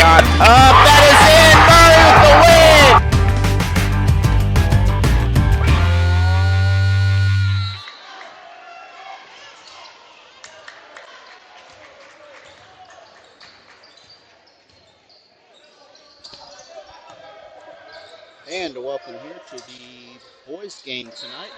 shot up. That is in. Murray with the win. And welcome here to the boys' game tonight.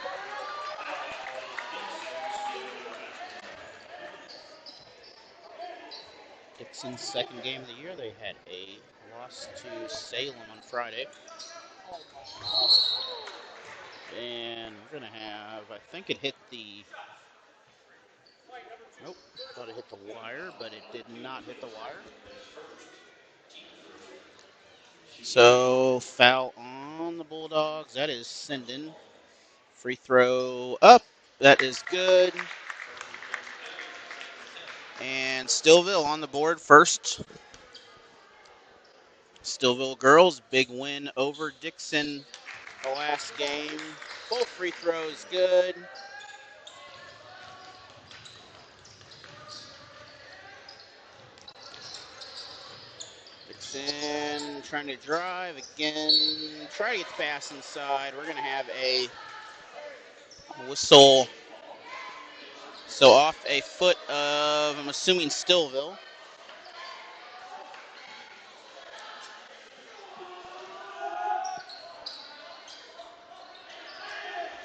Dixon's second game of the year. They had a loss to Salem on Friday. And we're going to have, I think it hit the, nope, thought it hit the wire, but it did not hit the wire. So, foul on the Bulldogs. That is Sinden. Free throw up. That is good. And Steelville on the board first. Steelville girls, big win over Dixon the last game. Both free throws good. Dixon trying to drive again. Try to get the pass inside. We're going to have a whistle. So off a foot of, I'm assuming, Steelville.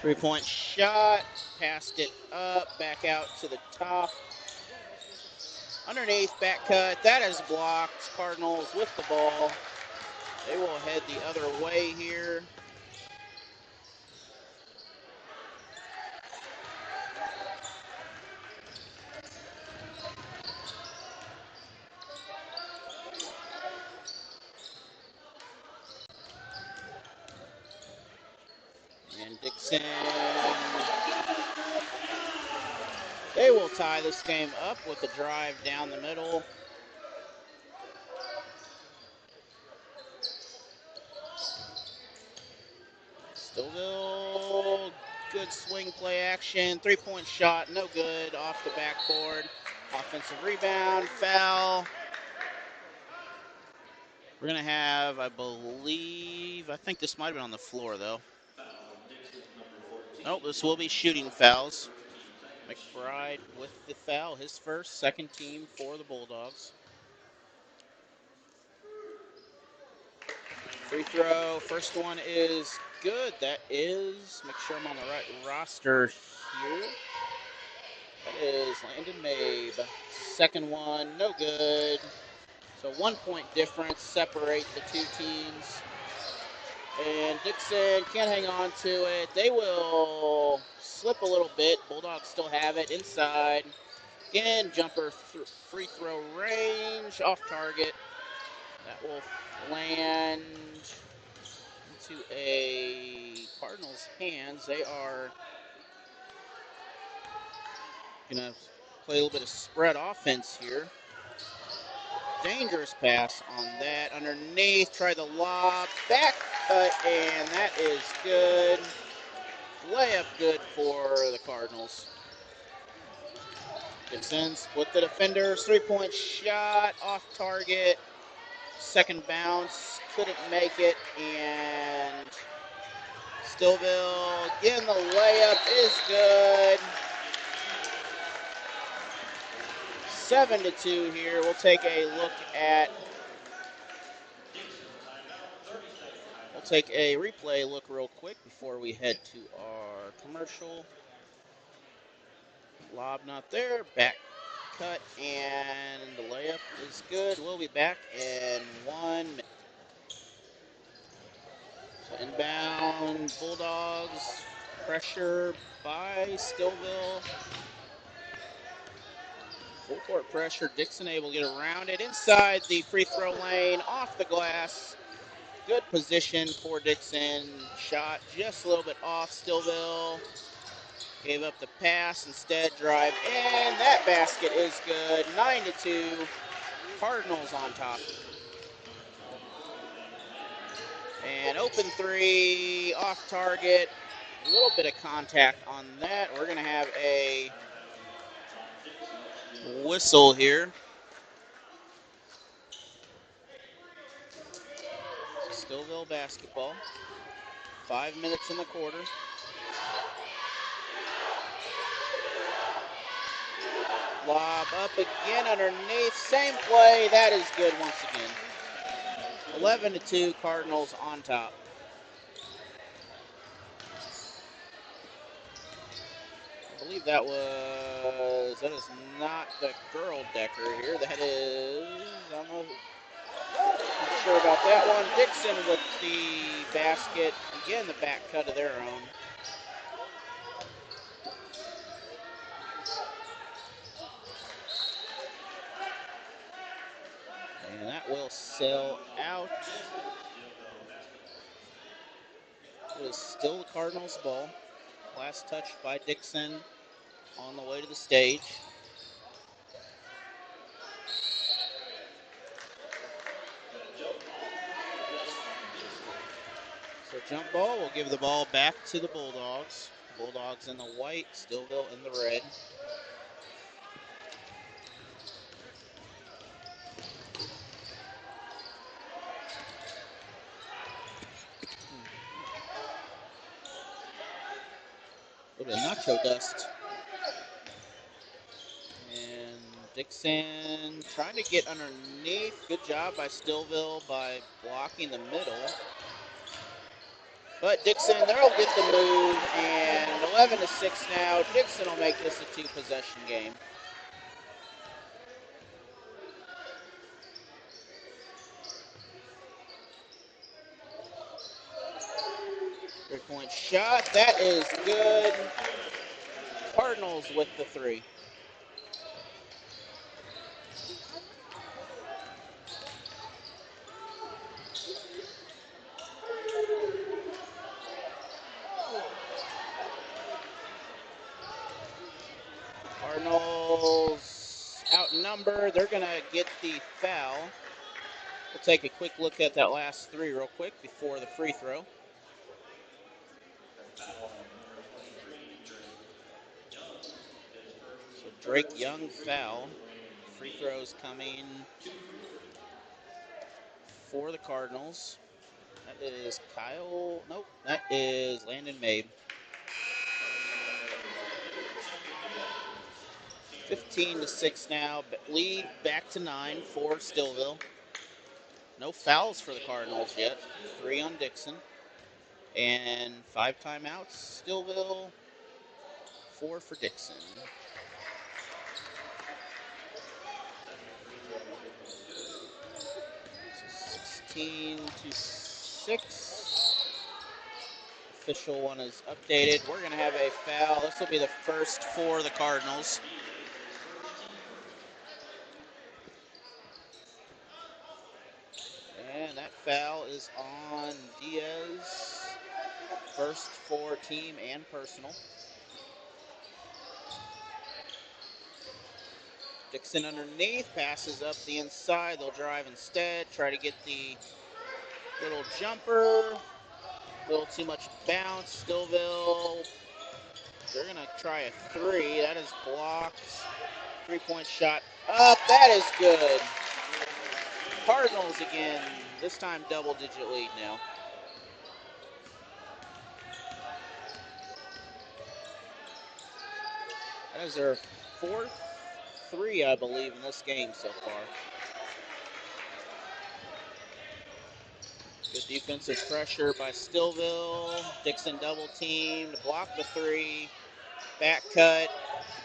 Three-point shot. Passed it up. Back out to the top. Underneath, back cut. That is blocked. Cardinals with the ball. They will head the other way here. And Dixon, they will tie this game up with a drive down the middle. Steelville, good swing play action. Three-point shot, no good, off the backboard. Offensive rebound, foul. We're going to have, I think this might have been on the floor, though. Nope, this will be shooting fouls. McBride with the foul, his first, second team for the Bulldogs. Free throw, first one is good. That is, make sure I'm on the right roster here. That is Landon Mabe. Second one, no good. So 1 point difference separate the two teams. And Dixon can't hang on to it. They will slip a little bit. Bulldogs still have it inside. Again, jumper free throw range, off target. That will land into a Cardinals' hands. They are going to play a little bit of spread offense here. Dangerous pass on that. Underneath, try the lob. Back cut, and that is good. Layup good for the Cardinals. Dixon split the defenders. Three-point shot, off target. Second bounce, couldn't make it, and Steelville, again, the layup is good. 7-2 here. We'll take a look at, we'll take a replay look real quick before we head to our commercial. Lob not there, back cut, and the layup is good. We'll be back in 1 minute. So inbound Bulldogs, pressure by Steelville. Full court pressure. Dixon able to get around it inside the free throw lane, off the glass. Good position for Dixon. Shot just a little bit off. Steelville gave up the pass, instead drive in. That basket is good. 9-2. Cardinals on top. And open three, off target. A little bit of contact on that. We're going to have a whistle here. Steelville basketball. 5 minutes in the quarter. Lob up again underneath. Same play. That is good once again. 11-2, Cardinals on top. I believe that is not the girl Decker here. That is, I'm not sure about that one. Dixon with the basket. Again, the back cut of their own. And that will sell out. It is still the Cardinals' ball. Last touch by Dixon on the way to the stage. So jump ball will give the ball back to the Bulldogs. Bulldogs in the white, Steelville in the red. A little bit of nacho dust. And Dixon trying to get underneath. Good job by Steelville by blocking the middle. But Dixon, they'll get the move, and 11-6 now. Dixon will make this a two-possession game. Three-point shot. That is good. Cardinals with the three. Cardinals outnumbered. They're going to get the foul. We'll take a quick look at that last three real quick before the free throw. So Drake Young foul. Free throws coming for the Cardinals. That is Kyle. Nope, that is Landon Mabe. 15-6 now. Lead back to 9 for Steelville. No fouls for the Cardinals yet. 3 on Dixon. And 5 timeouts. Steelville, 4 for Dixon. So 16-6. Official one is updated. We're going to have a foul. This will be the first for the Cardinals. And that foul is on Diaz. First for team and personal. Dixon underneath, passes up the inside. They'll drive instead, try to get the little jumper. A little too much bounce. Steelville, they're going to try a three. That is blocked. Three-point shot up. That is good. Cardinals again, this time double-digit lead now. That is their fourth three, I believe, in this game so far. Good defensive pressure by Steelville. Dixon double teamed, blocked the three. Back cut.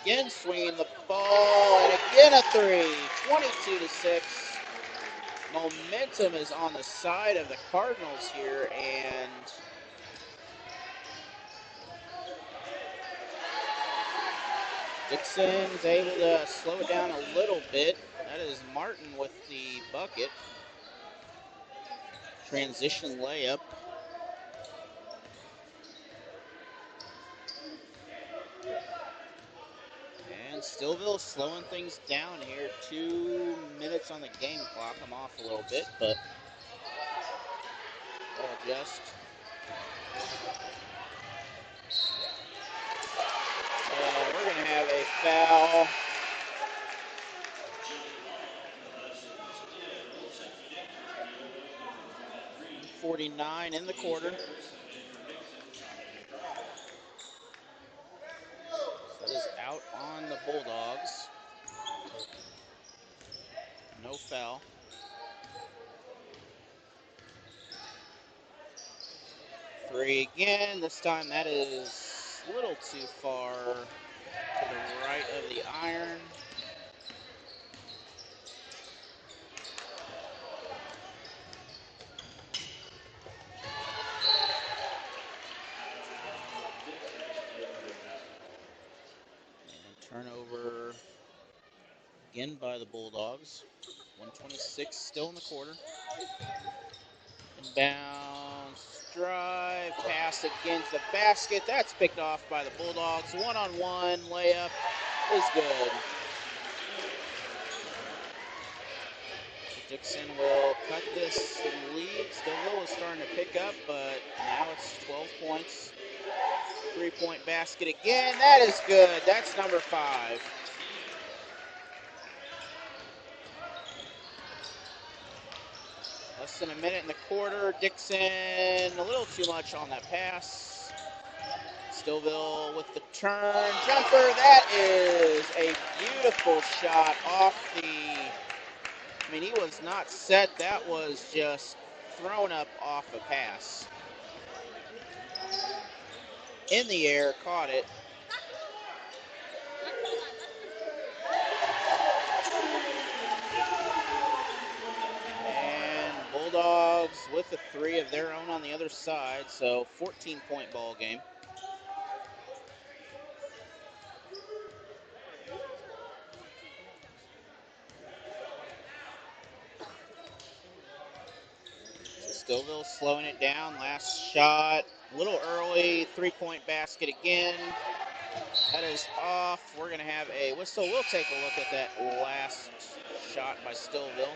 Again swinging the ball, and again a three. 22-6. Momentum is on the side of the Cardinals here, and Dixon's able to slow it down a little bit. That is Martin with the bucket. Transition layup. And Steelville slowing things down here. 2 minutes on the game clock. I'm off a little bit, but I'll adjust. And we're going to have a foul. 2:09 in the quarter. That is out on the Bulldogs. No foul. Three again. This time that is a little too far to the right of the iron. And turnover again by the Bulldogs. 1:26 still in the quarter. Inbounds, drive, pass against the basket. That's picked off by the Bulldogs. One-on-one layup is good. Dixon will cut this lead. Steelville is starting to pick up, but now it's 12 points. Three-point basket again. That is good. That's number 5. Less than a minute in the quarter. Dixon, a little too much on that pass. Steelville with the turn. Jumper. That is a beautiful shot off the... I mean, he was not set. That was just thrown up off a pass. In the air, caught it. And Bulldogs with a 3 of their own on the other side, so 14-point ball game. So Steelville slowing it down. Last shot, a little early. 3-point basket again. That is off. We're going to have a whistle. We'll take a look at that last shot by Steelville.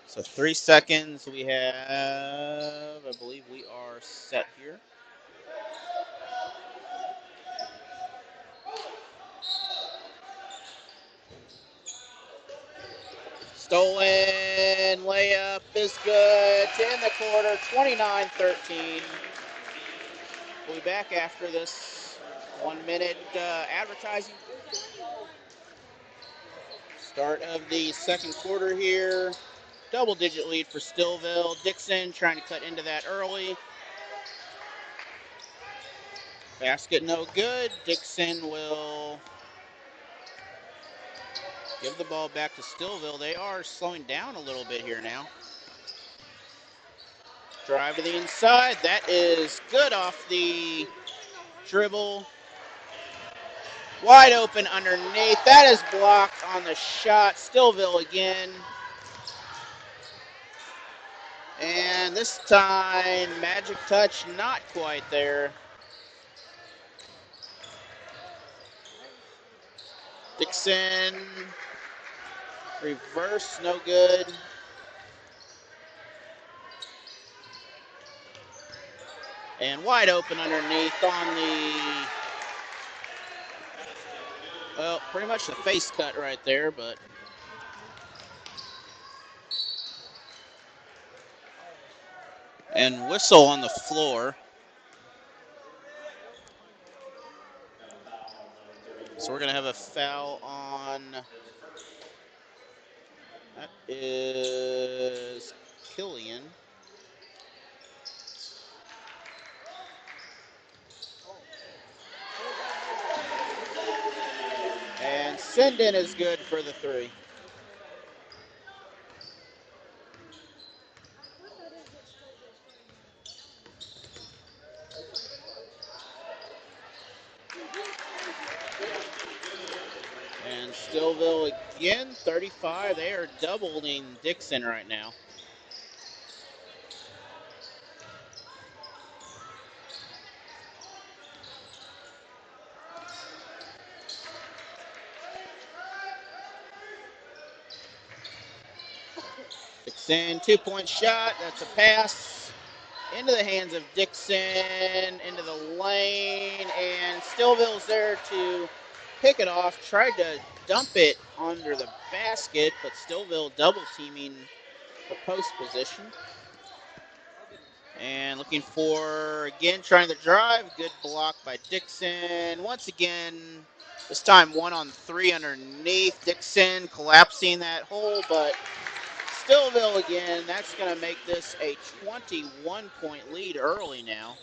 So 3 seconds. We have, I believe we are set here. Stolen layup is good. To end the quarter, 29-13. We'll be back after this 1-minute advertising. Start of the second quarter here. Double-digit lead for Steelville. Dixon trying to cut into that early. Basket no good. Dixon will give the ball back to Steelville. They are slowing down a little bit here now. Drive to the inside. That is good off the dribble. Wide open underneath. That is blocked on the shot. Steelville again. And this time, magic touch, not quite there. Dixon, reverse, no good. And wide open underneath on the, well, pretty much the face cut right there, but. And whistle on the floor. So we're going to have a foul on, that is Killian. And send-in is good for the 3. And Steelville again, 35. They are doubling Dixon right now. Dixon, 2-point shot. That's a pass into the hands of Dixon, into the lane, and Steelville's there to pick it off, tried to dump it under the basket, but Steelville double teaming the post position. And looking for, again, trying to drive. Good block by Dixon. Once again, this time 1-on-3 underneath. Dixon collapsing that hole, but Steelville again. That's going to make this a 21-point lead early now.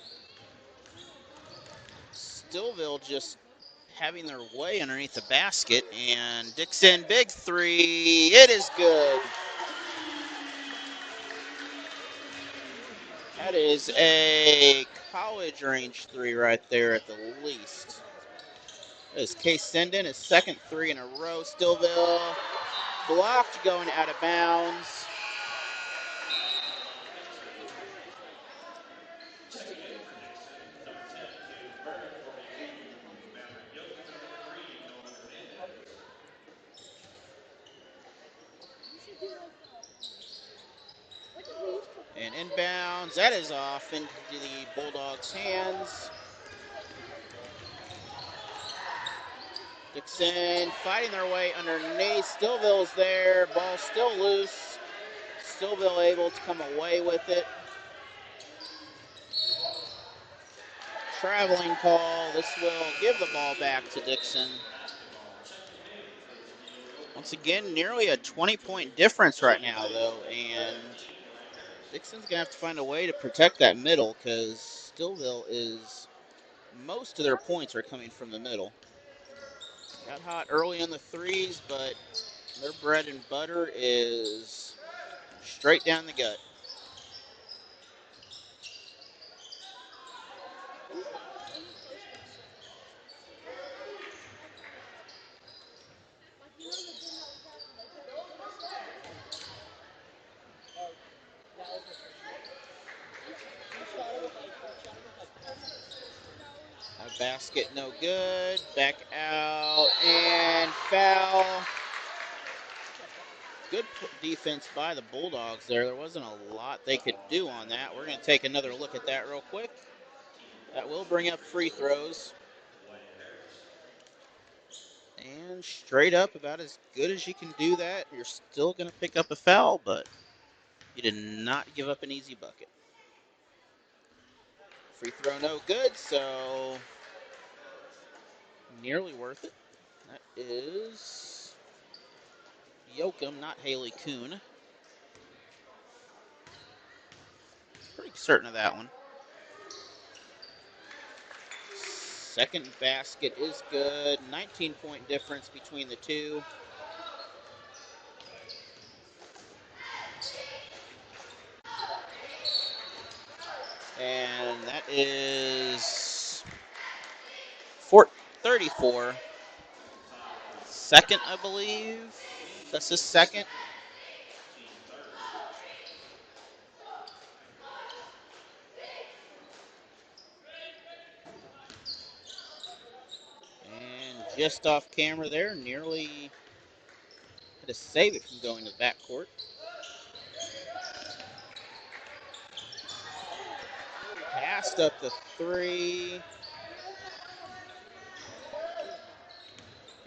Steelville just having their way underneath the basket. And Dixon, big three. It is good. That is a college range three right there at the least. That is Case Senden, his second three in a row. Steelville blocked going out of bounds. And inbounds, that is off into the Bulldogs' hands. Dixon fighting their way underneath. Steelville's there. Ball still loose. Steelville able to come away with it. Traveling call. This will give the ball back to Dixon. Once again, nearly a 20-point difference right now, though, and Dixon's going to have to find a way to protect that middle because Steelville is, most of their points are coming from the middle. Got hot early on the threes, but their bread and butter is straight down the gut. A basket no good. Back out and foul. Good defense by the Bulldogs there. There wasn't a lot they could do on that. We're going to take another look at that real quick. That will bring up free throws. And straight up, about as good as you can do that. You're still going to pick up a foul, but you did not give up an easy bucket. Free throw no good, so nearly worth it. That is Yoakum, not Haley Kuhn. Pretty certain of that one. Second basket is good. 19-point difference between the two. And that is 34. Second, I believe. That's his second. And just off camera there, nearly had to save it from going to the backcourt. Passed up the three.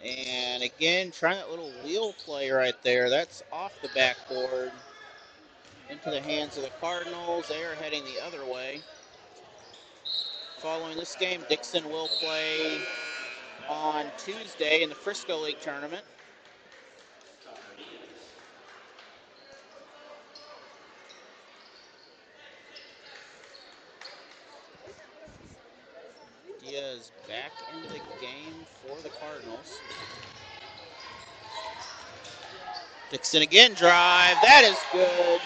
And again, trying that little wheel play right there. That's off the backboard into the hands of the Cardinals. They are heading the other way. Following this game, Dixon will play on Tuesday in the Frisco League tournament. Diaz back into the game for the Cardinals. Dixon again, drive. That is good.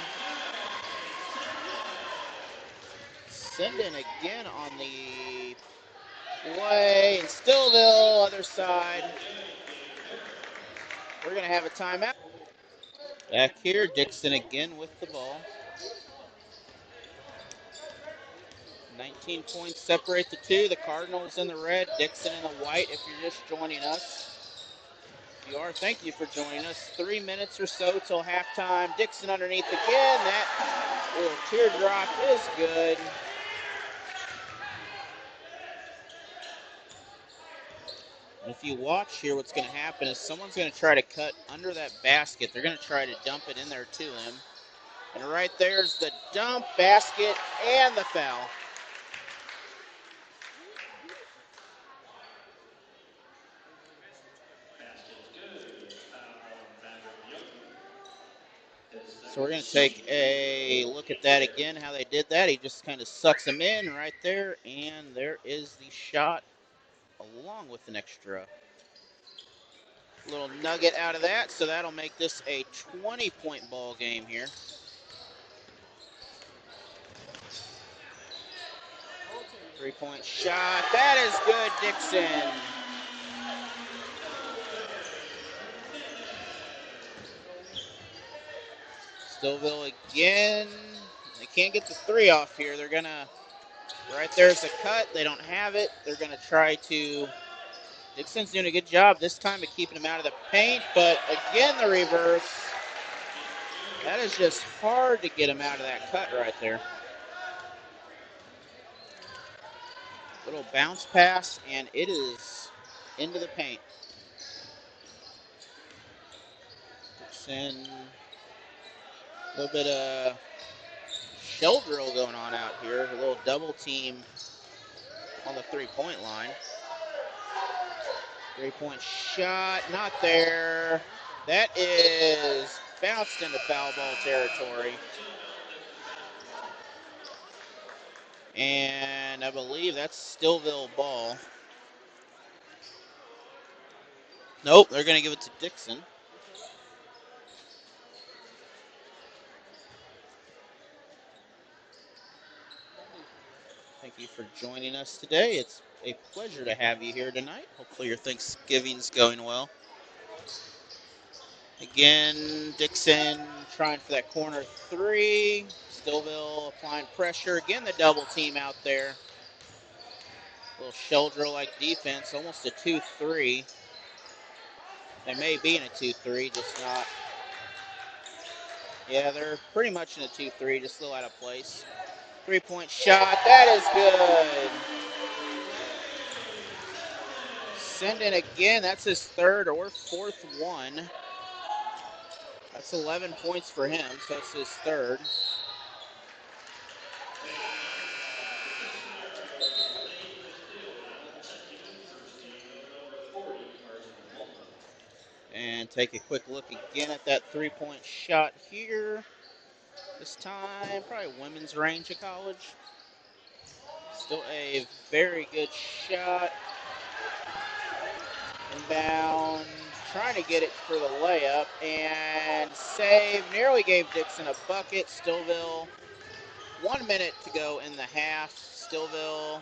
Senden again on the play. And Steelville, other side. We're going to have a timeout. Back here, Dixon again with the ball. 19 points separate the two. The Cardinals in the red, Dixon in the white if you're just joining us. If you are, thank you for joining us. 3 minutes or so till halftime. Dixon underneath again. That little teardrop is good. If you watch here, what's going to happen is someone's going to try to cut under that basket. They're going to try to dump it in there to him. And right there's the dump, basket, and the foul. So we're going to take a look at that again, how they did that. He just kind of sucks him in right there, and there is the shot along with an extra little nugget out of that. So that'll make this a 20-point ball game here. Three-point shot. That is good, Dixon. Steelville again. They can't get the three off here. They're going to, right there's the cut. They don't have it. They're going to try to, Dixon's doing a good job this time of keeping him out of the paint, but again, the reverse. That is just hard to get him out of that cut right there. Little bounce pass, and it is into the paint. Dixon, a little bit of shell drill going on out here. A little double team on the three-point line. Three-point shot, not there. That is bounced into foul ball territory. And I believe that's Steelville ball. Nope, they're going to give it to Dixon. Thank you for joining us today. It's a pleasure to have you here tonight. Hopefully your Thanksgiving's going well. Again, Dixon trying for that corner three. Steelville applying pressure. Again, the double team out there. A little shell drill-like defense, almost a 2-3. They may be in a 2-3, just not. Yeah, they're pretty much in a 2-3, just a little out of place. Three-point shot, that is good. Send in again, that's his third or fourth one. That's 11 points for him, so that's his third. And take a quick look again at that three-point shot here. This time, probably women's range of college. Still a very good shot. Inbound, trying to get it for the layup, and save. Nearly gave Dixon a bucket. Steelville, 1 minute to go in the half. Steelville,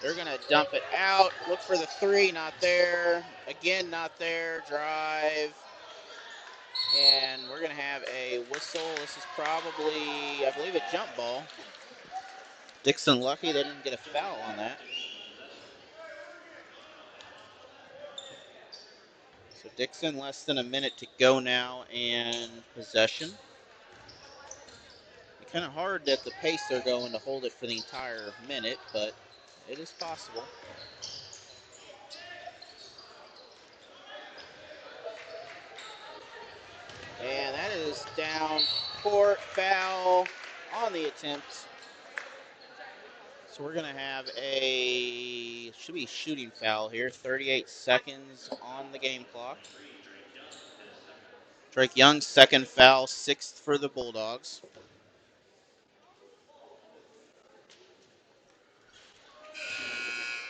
they're going to dump it out. Look for the three, not there. Again, not there. Drive. And we're going to have a whistle. This is probably, I believe, a jump ball. Dixon lucky they didn't get a foul on that. So Dixon less than a minute to go now and possession. Kind of hard at the pace they're going to hold it for the entire minute, but it is possible. And that is down court, foul on the attempt. So we're going to have a, should be shooting foul here, 38 seconds on the game clock. Drake Young's second foul, sixth for the Bulldogs.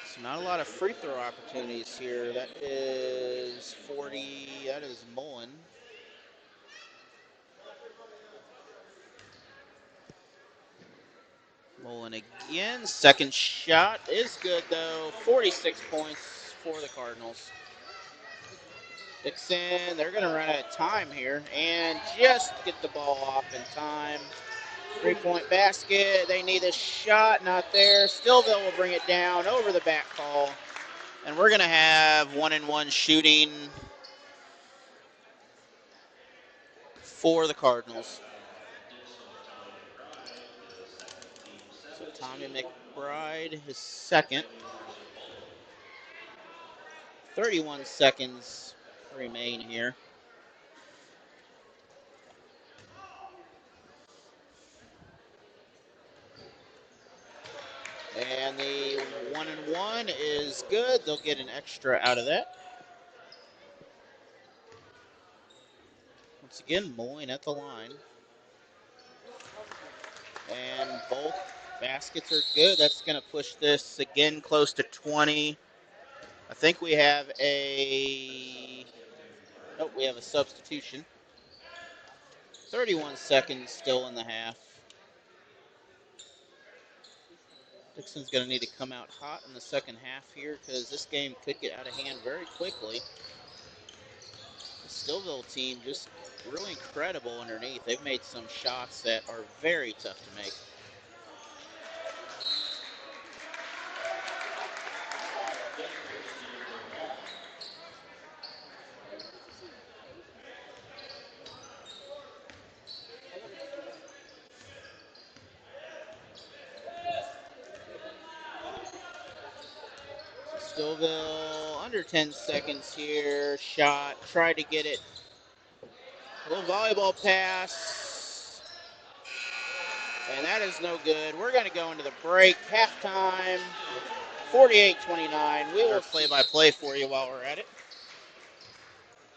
So not a lot of free throw opportunities here. That is 40, that is Mullen. Mullen again. Second shot is good, though. 46 points for the Cardinals. Dixon, they're going to run out of time here and just get the ball off in time. Three-point basket. They need a shot. Not there. Steelville will bring it down over the back call. And we're going to have 1-and-1 shooting for the Cardinals. So Tommy McBride, his second. 31 seconds remain here. And the 1-and-1 is good. They'll get an extra out of that. Once again, Moyne at the line. And both baskets are good. That's going to push this again close to 20. I think we have nope, we have a substitution. 31 seconds still in the half. Dixon's going to need to come out hot in the second half here because this game could get out of hand very quickly. The Steelville team just really incredible underneath. They've made some shots that are very tough to make. Steelville under 10 seconds here. Shot, tried to get it. A little volleyball pass. And that is no good. We're going to go into the break. Halftime, 48-29. We will play-by-play for you while we're at it.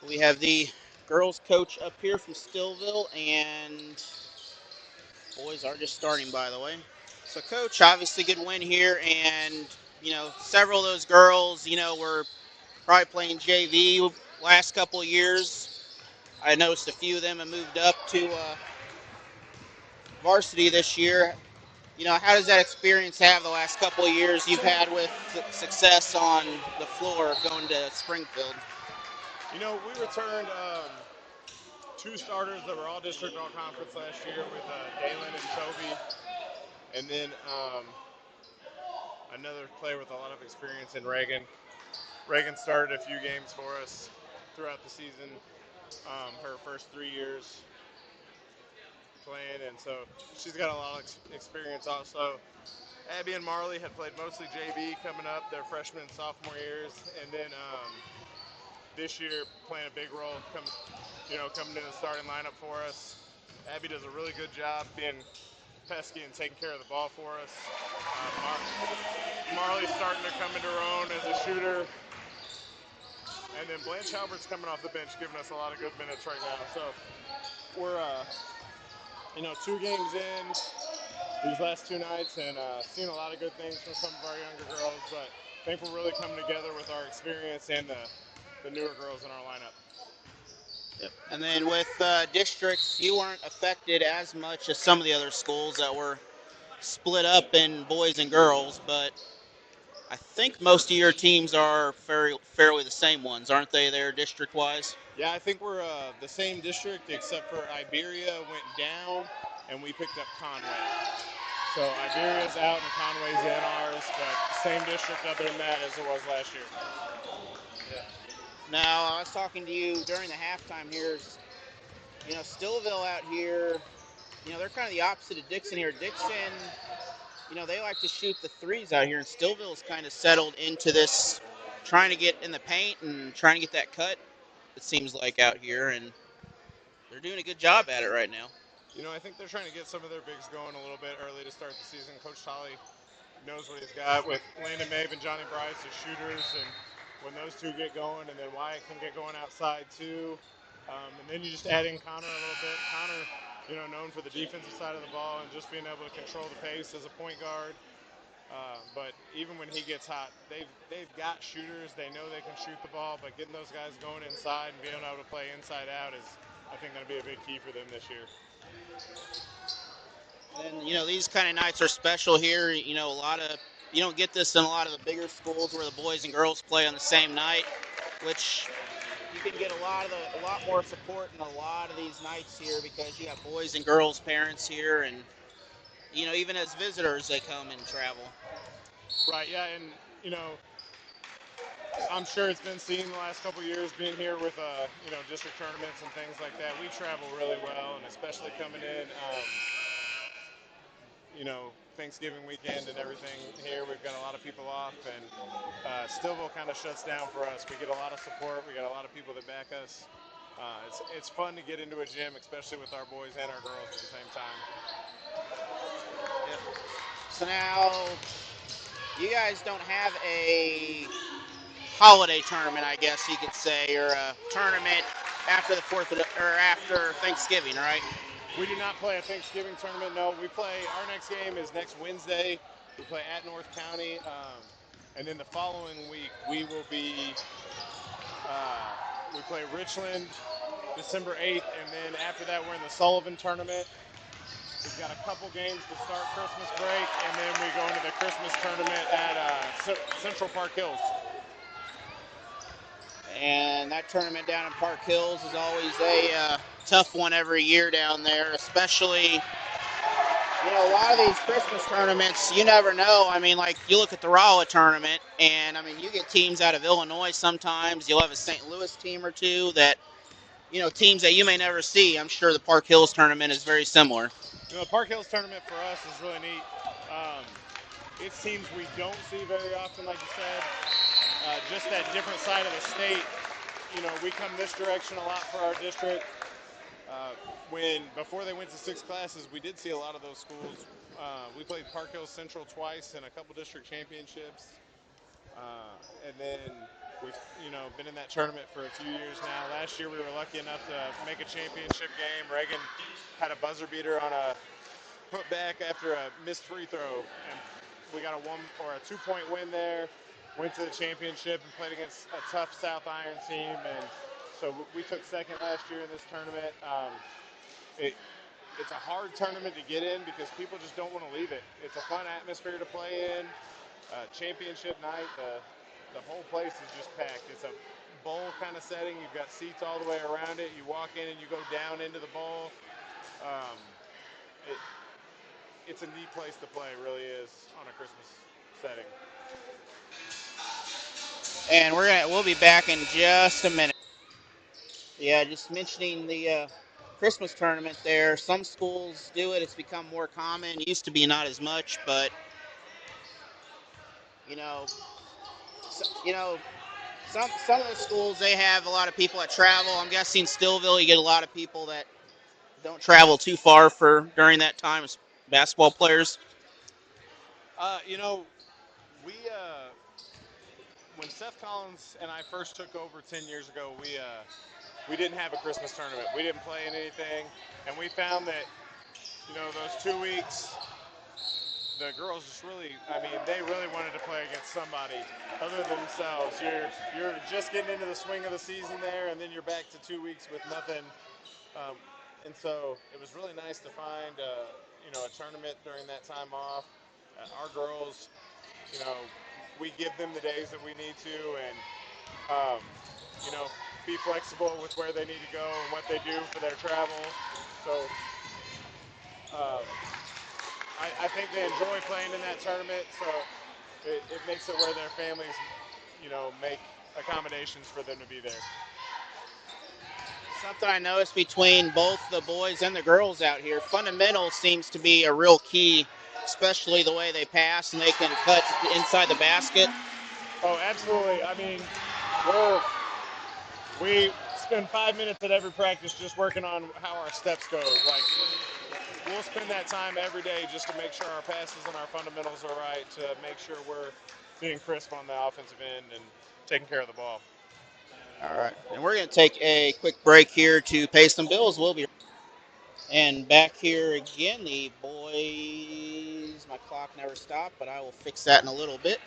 We have the girls coach up here from Steelville, and boys are just starting, by the way. So, Coach, obviously good win here, and, several of those girls, were probably playing JV last couple of years. I noticed a few of them have moved up to Varsity this year. How does that experience have the last couple of years you've had with success on the floor going to Springfield? We returned two starters that were all district all conference last year with Dalen and Toby. And then another player with a lot of experience in Reagan. Reagan started a few games for us throughout the season, her first 3 years playing, and so she's got a lot of experience also. Abby and Marley had played mostly JV coming up, their freshman and sophomore years, and then this year playing a big role coming in the starting lineup for us. Abby does a really good job being pesky and taking care of the ball for us. Marley's starting to come into her own as a shooter. And then Blanche Halbert's coming off the bench, giving us a lot of good minutes right now. So we're, 2 games in these last 2 nights and seeing a lot of good things from some of our younger girls. But I think we're really coming together with our experience and the newer girls in our lineup. Yep. And then with districts, you weren't affected as much as some of the other schools that were split up in boys and girls, but I think most of your teams are fairly the same ones, aren't they, there district-wise? Yeah, I think we're the same district except for Iberia went down and we picked up Conway. So Iberia's out and Conway's in ours, but same district other than that as it was last year. Now, I was talking to you during the halftime here. Steelville out here, they're kind of the opposite of Dixon here. Dixon, they like to shoot the threes out here, and Steelville's kind of settled into this trying to get in the paint and trying to get that cut, it seems like, out here, and they're doing a good job at it right now. I think they're trying to get some of their bigs going a little bit early to start the season. Coach Tolley knows what he's got with Landon Mabe and Johnny Bryce as shooters, and when those two get going, and then Wyatt can get going outside too, and then you just add in Connor a little bit. Connor, known for the defensive side of the ball and just being able to control the pace as a point guard. But even when he gets hot, they've got shooters. They know they can shoot the ball, but getting those guys going inside and being able to play inside out is, I think, going to be a big key for them this year. And, these kind of nights are special here. You don't get this in a lot of the bigger schools where the boys and girls play on the same night, which you can get a lot more support in a lot of these nights here because you have boys and girls parents here, and even as visitors they come and travel. Right, yeah, and I'm sure it's been seen the last couple of years being here with district tournaments and things like that. We travel really well, and especially coming in Thanksgiving weekend and everything here. We've got a lot of people off, and Steelville kind of shuts down for us. We get a lot of support. We got a lot of people that back us. It's fun to get into a gym, especially with our boys and our girls at the same time. So now, you guys don't have a holiday tournament, I guess you could say, or a tournament after the after Thanksgiving, right? We do not play a Thanksgiving tournament. No, our next game is next Wednesday. We play at North County, and then the following week we play Richland December 8th, and then after that we're in the Sullivan tournament. We've got a couple games to start Christmas break, and then we go into the Christmas tournament at Central Park Hills. And that tournament down in Park Hills is always a tough one every year down there, especially, a lot of these Christmas tournaments, you never know. I mean, like, you look at the Rolla tournament, and, you get teams out of Illinois sometimes. You'll have a St. Louis team or two that, teams that you may never see. I'm sure the Park Hills tournament is very similar. The Park Hills tournament for us is really neat. It's teams we don't see very often, like you said. Just that different side of the state. We come this direction a lot for our district. Before they went to 6 classes, we did see a lot of those schools. We played Park Hills Central twice in a couple district championships. And then we've, been in that tournament for a few years now. Last year we were lucky enough to make a championship game. Reagan had a buzzer beater on a putback after a missed free throw, and we got a 2-point win there. Went to the championship and played against a tough South Iron team, and so we took second last year in this tournament. It's a hard tournament to get in because people just don't want to leave it. It's a fun atmosphere to play in. Championship night, the whole place is just packed. It's a bowl kind of setting. You've got seats all the way around it. You walk in and you go down into the bowl. It's a neat place to play, really is, on a Christmas setting. And we'll be back in just a minute. Yeah, just mentioning the Christmas tournament there. Some schools do it. It's become more common. It used to be not as much, but some of the schools, they have a lot of people that travel. I'm guessing Steelville, you get a lot of people that don't travel too far during that time as basketball players. We when Seth Collins and I first took over 10 years ago, we didn't have a Christmas tournament. We didn't play in anything, and we found that those 2 weeks, the girls they really wanted to play against somebody other than themselves. You're just getting into the swing of the season there, and then you're back to 2 weeks with nothing. And so it was really nice to find a tournament during that time off. Our girls, we give them the days that we need to, and be flexible with where they need to go and what they do for their travel. So I think they enjoy playing in that tournament. So it makes it where their families, make accommodations for them to be there. Something I noticed between both the boys and the girls out here, fundamentals seems to be a real key, especially the way they pass and they can cut inside the basket. Oh, absolutely. We spend 5 minutes at every practice just working on how our steps go. Like, we'll spend that time every day just to make sure our passes and our fundamentals are right, to make sure we're being crisp on the offensive end and taking care of the ball. All right, and we're going to take a quick break here to pay some bills. We'll be and back here again. The boys, my clock never stopped, but I will fix that in a little bit.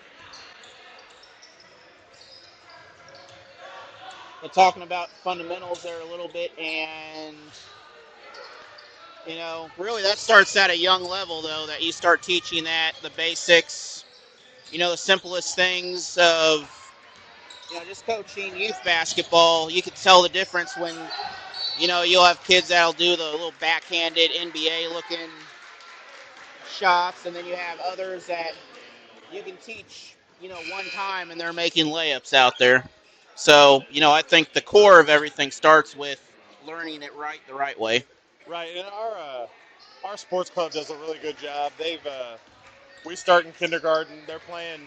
We're talking about fundamentals there a little bit, and really that starts at a young level, though, that you start teaching that, the basics, the simplest things of, just coaching youth basketball. You can tell the difference when, you'll have kids that'll do the little backhanded NBA-looking shots, and then you have others that you can teach, one time, and they're making layups out there. So, I think the core of everything starts with learning it the right way. Right, and our sports club does a really good job. We start in kindergarten. They're playing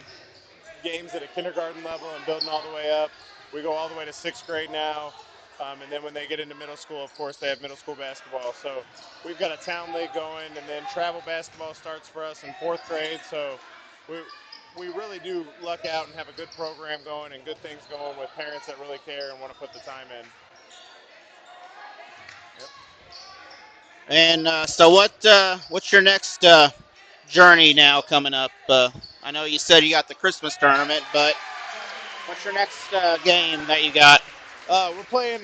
games at a kindergarten level and building all the way up. We go all the way to sixth grade now. And then when they get into middle school, of course, they have middle school basketball. So we've got a town league going, and then travel basketball starts for us in fourth grade. So we, we really do luck out and have a good program going and good things going with parents that really care and want to put the time in. And so what's your next journey now coming up? I know you said you got the Christmas tournament, but what's your next game that you got? We're playing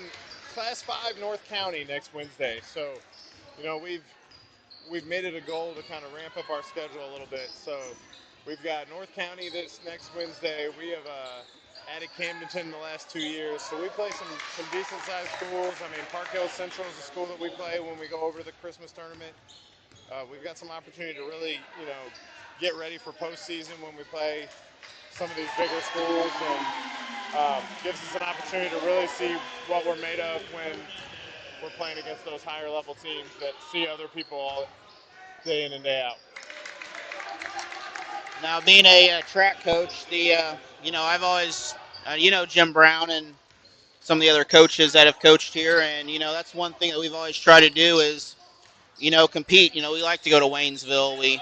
Class 5 North County next Wednesday. So, we've made it a goal to kind of ramp up our schedule a little bit. So we've got North County this next Wednesday. We have added Camdenton in the last 2 years. So we play some decent sized schools. I mean, Park Hill Central is a school that we play when we go over to the Christmas tournament. We've got some opportunity to really, get ready for postseason when we play some of these bigger schools, and gives us an opportunity to really see what we're made of when we're playing against those higher level teams that see other people all day in and day out. Now, being a track coach, I've always, Jim Brown and some of the other coaches that have coached here, and that's one thing that we've always tried to do is, compete. We like to go to Waynesville. We've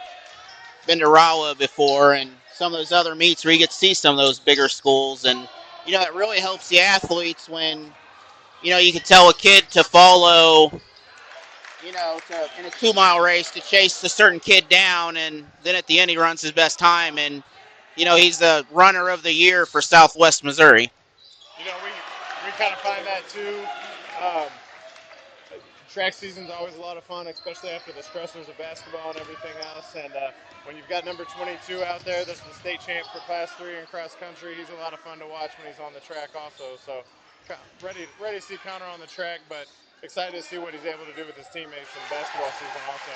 been to Rawa before, and some of those other meets where you get to see some of those bigger schools, and it really helps the athletes when you can tell a kid to follow, in a 2 mile race to chase a certain kid down, and then at the end he runs his best time, and he's the runner of the year for Southwest Missouri. We kind of find that too. Um, Track season's always a lot of fun, especially after the stressors of basketball and everything else. And when you've got number 22 out there, that's the state champ for Class 3 in cross country. He's a lot of fun to watch when he's on the track also. So ready to see Connor on the track, but excited to see what he's able to do with his teammates in basketball season also.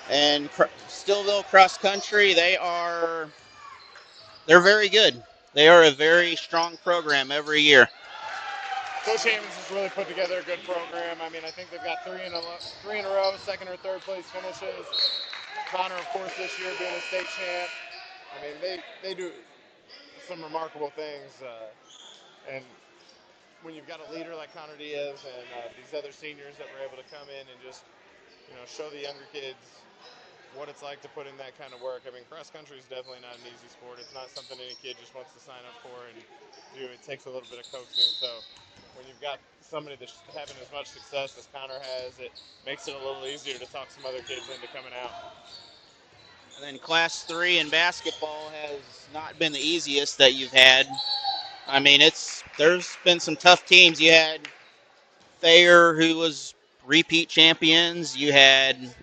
And Steelville cross country, they're very good. They are a very strong program every year. Coach Hammonds has really put together a good program. I mean, I think they've got three in a row, second or third place finishes. Connor, of course, this year being a state champ. I mean, they do some remarkable things. And when you've got a leader like Connor Diaz and these other seniors that were able to come in and just, show the younger kids what it's like to put in that kind of work. I mean, cross country is definitely not an easy sport. It's not something any kid just wants to sign up for and do. It takes a little bit of coaxing. So when you've got somebody that's having as much success as Connor has, it makes it a little easier to talk some other kids into coming out. And then Class 3 in basketball has not been the easiest that you've had. I mean, there's been some tough teams. You had Thayer, who was repeat champions. You had,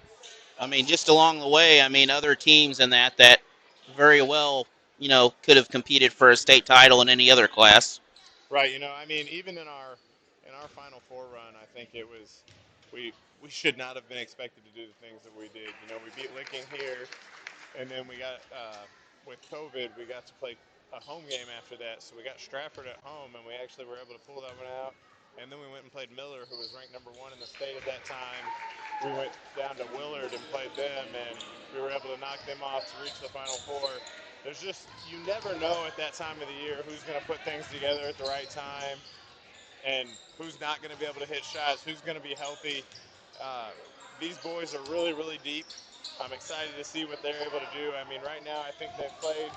just along the way, other teams in that very well, could have competed for a state title in any other class. Right. Even in our Final Four run, I think it was we should not have been expected to do the things that we did. We beat Licking here, and then we got with COVID, we got to play a home game after that. So we got Stratford at home, and we actually were able to pull that one out. And then we went and played Miller, who was ranked number 1 in the state at that time. We went down to Willard and played them, and we were able to knock them off to reach the Final Four. There's just, you never know at that time of the year who's going to put things together at the right time and who's not going to be able to hit shots, who's going to be healthy. These boys are really, really deep. I'm excited to see what they're able to do. I mean, right now I think they've played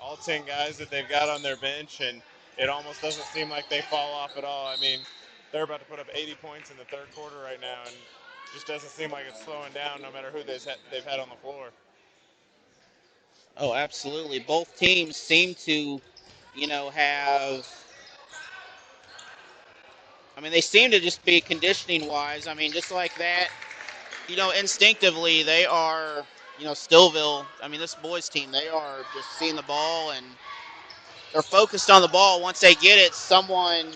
all 10 guys that they've got on their bench, and it almost doesn't seem like they fall off at all. I mean, they're about to put up 80 points in the third quarter right now, and it just doesn't seem like it's slowing down no matter who they've had on the floor. Oh, absolutely. Both teams seem to, have. They seem to just be conditioning-wise. Just like that, instinctively they are, Stillville. This boys' team, they are just seeing the ball and they're focused on the ball. Once they get it, someone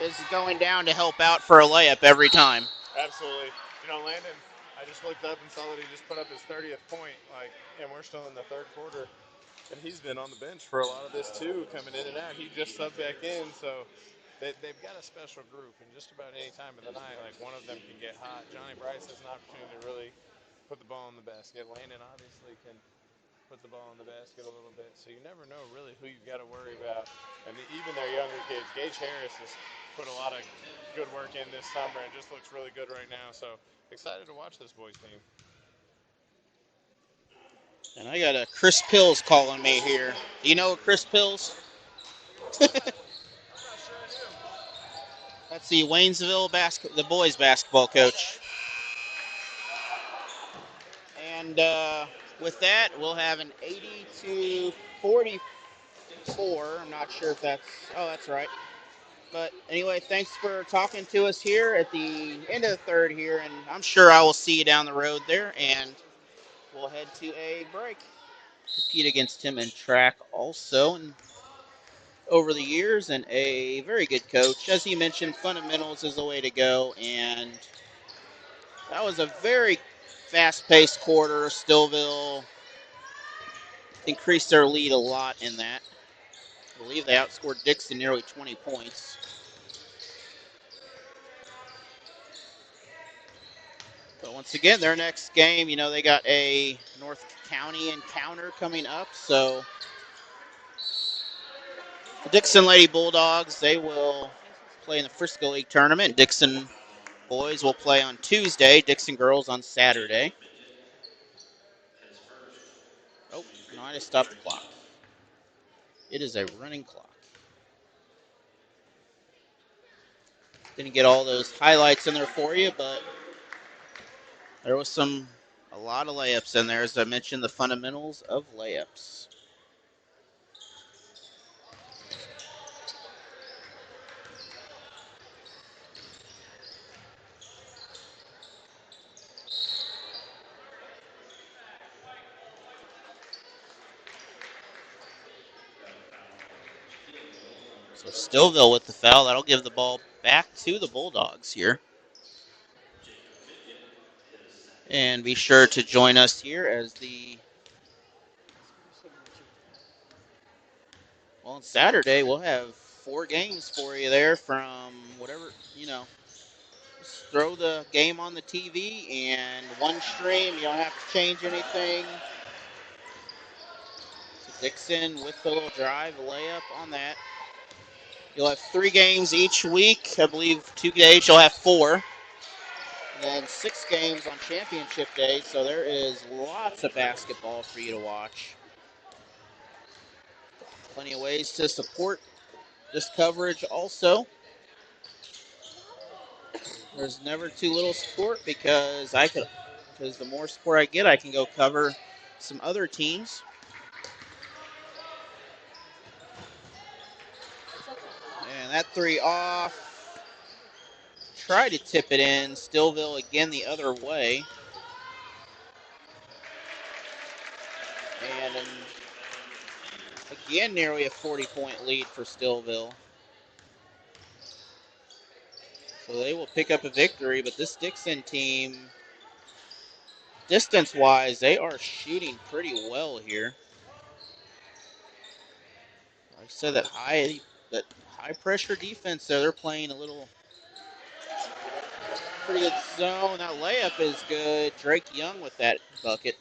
is going down to help out for a layup every time. Absolutely. Landon, I just looked up and saw that he just put up his 30th point, and we're still in the third quarter. And he's been on the bench for a lot of this too, coming in and out. He just subbed back in, so they've got a special group, and just about any time of the night, like one of them can get hot. Johnny Bryce has an opportunity to really put the ball in the basket. Landon obviously can put the ball in the basket a little bit, so you never know really who you've got to worry about. And even their younger kids, Gage Harris has put a lot of good work in this summer and just looks really good right now. So excited to watch this boys team. And I got a Chris Pills calling me here. Do you know Chris Pills? That's the Waynesville the boys basketball coach. And with that, we'll have an 80-44. I'm not sure if that's. Oh, that's right. But anyway, thanks for talking to us here at the end of the third here, and I'm sure I will see you down the road there, and we'll head to a break. Compete against him in track also, and over the years, and a very good coach. As he mentioned, fundamentals is the way to go, and that was a very fast-paced quarter. Steelville increased their lead a lot in that. I believe they outscored Dixon nearly 20 points. But once again, their next game, they got a North County encounter coming up. So the Dixon Lady Bulldogs, they will play in the Frisco League tournament. Dixon boys will play on Tuesday. Dixon girls on Saturday. Oh, no, I just stopped the clock. It is a running clock. Didn't get all those highlights in there for you, but there was a lot of layups in there. As I mentioned, the fundamentals of layups. So Steelville with the foul. That'll give the ball back to the Bulldogs here. And be sure to join us here as on Saturday, we'll have 4 games for you there from whatever, just throw the game on the TV and one stream. You don't have to change anything. So Dixon with the little drive, layup on that. You'll have 3 games each week. I believe 2 days you'll have 4. And then 6 games on championship day. So there is lots of basketball for you to watch. Plenty of ways to support this coverage also. There's never too little support because the more support I get, I can go cover some other teams. And that 3 off. Try to tip it in. Steelville again the other way. And again, nearly a 40-point lead for Steelville. So they will pick up a victory, but this Dixon team, distance-wise, they are shooting pretty well here. Like I said, that high-pressure defense there, they're playing a little pretty good zone. That layup is good. Drake Young with that bucket.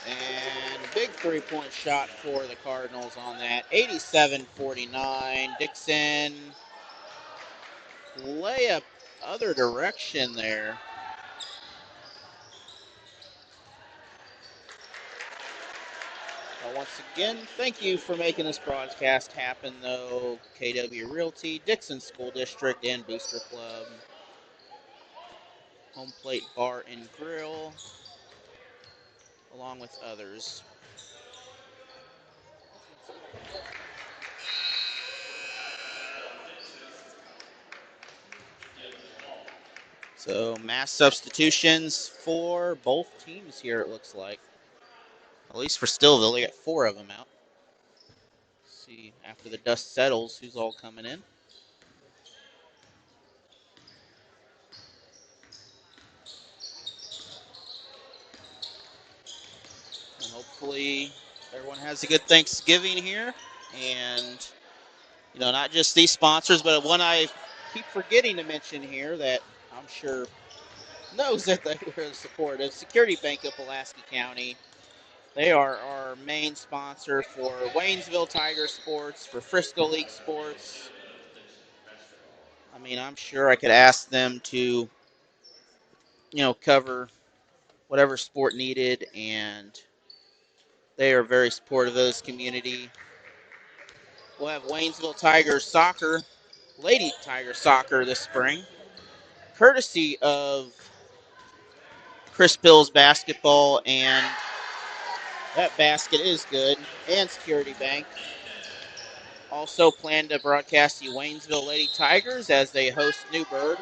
And a big three-point shot for the Cardinals on that. 87-49. Dixon layup other direction there. Once again, thank you for making this broadcast happen, though. KW Realty, Dixon School District, and Booster Club. Home Plate Bar and Grill, along with others. So mass substitutions for both teams here, it looks like. At least for Steelville, they got 4 of them out. See, after the dust settles, who's all coming in. hopefully everyone has a good Thanksgiving here. And, not just these sponsors, but one I keep forgetting to mention here that I'm sure knows that they were supportive. Security Bank of Pulaski County. They are our main sponsor for Waynesville Tiger Sports, for Frisco League Sports. I mean, I'm sure I could ask them to, cover whatever sport needed, and they are very supportive of this community. We'll have Waynesville Tigers soccer, Lady Tiger soccer this spring, courtesy of Chris Bill's basketball, and that basket is good, and Security Bank. Also plan to broadcast the Waynesville Lady Tigers as they host Newburgh.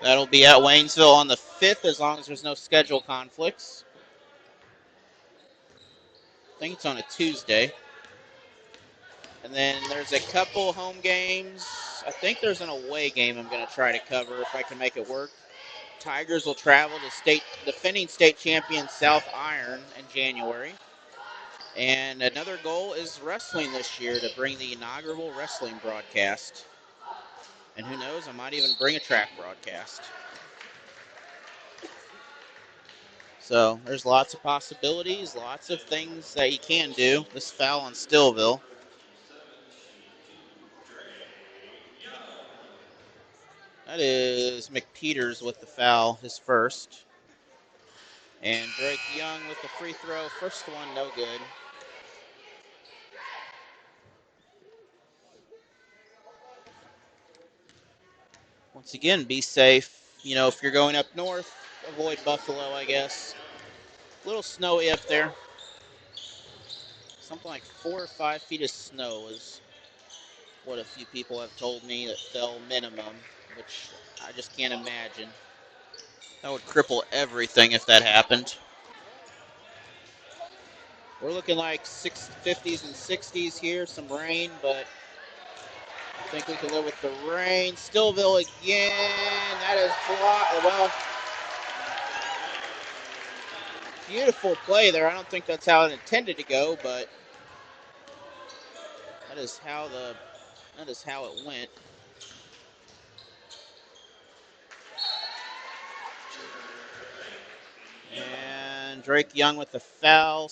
That'll be at Waynesville on the 5th as long as there's no schedule conflicts. I think it's on a Tuesday. And then there's a couple home games. I think there's an away game I'm going to try to cover if I can make it work. Tigers will travel to defending state champion South Iron in January. And another goal is wrestling this year, to bring the inaugural wrestling broadcast. And who knows, I might even bring a track broadcast. So there's lots of possibilities, lots of things that you can do. This foul on Steelville. That is McPeters with the foul, his first. And Drake Young with the free throw. First one, no good. Once again, be safe. If you're going up north, avoid Buffalo, I guess. A little snowy up there. Something like 4 or 5 feet of snow is what a few people have told me that fell minimum, which I just can't imagine. That would cripple everything if that happened. We're looking like 50s and 60s here, some rain, but I think we can live with the rain. Steelville again. That is well, beautiful play there. I don't think that's how it intended to go, but that is how it went. And Drake Young with the foul,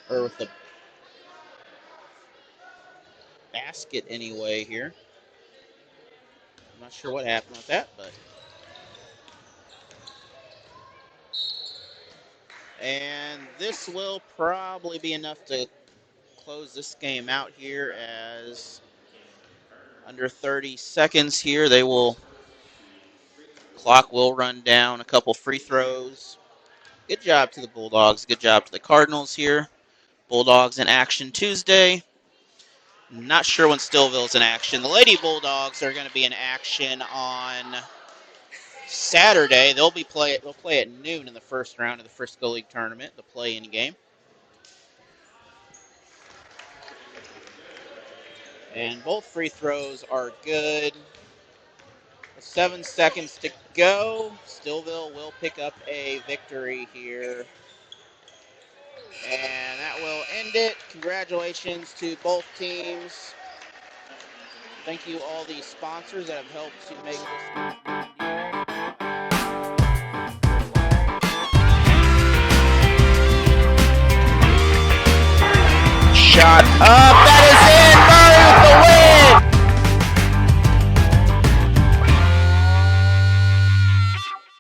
or with the basket anyway here. I'm not sure what happened with that, but. And this will probably be enough to close this game out here, as under 30 seconds here, clock will run down, a couple free throws. Good job to the Bulldogs. Good job to the Cardinals here. Bulldogs in action Tuesday. Not sure when Steelville's in action. The Lady Bulldogs are going to be in action on Saturday. They'll play at noon in the first round of the Frisco League tournament, the play-in game. And both free throws are good. 7 seconds to go. Steelville will pick up a victory here. And that will end it. Congratulations to both teams. Thank you all the sponsors that have helped to make this. Shot up.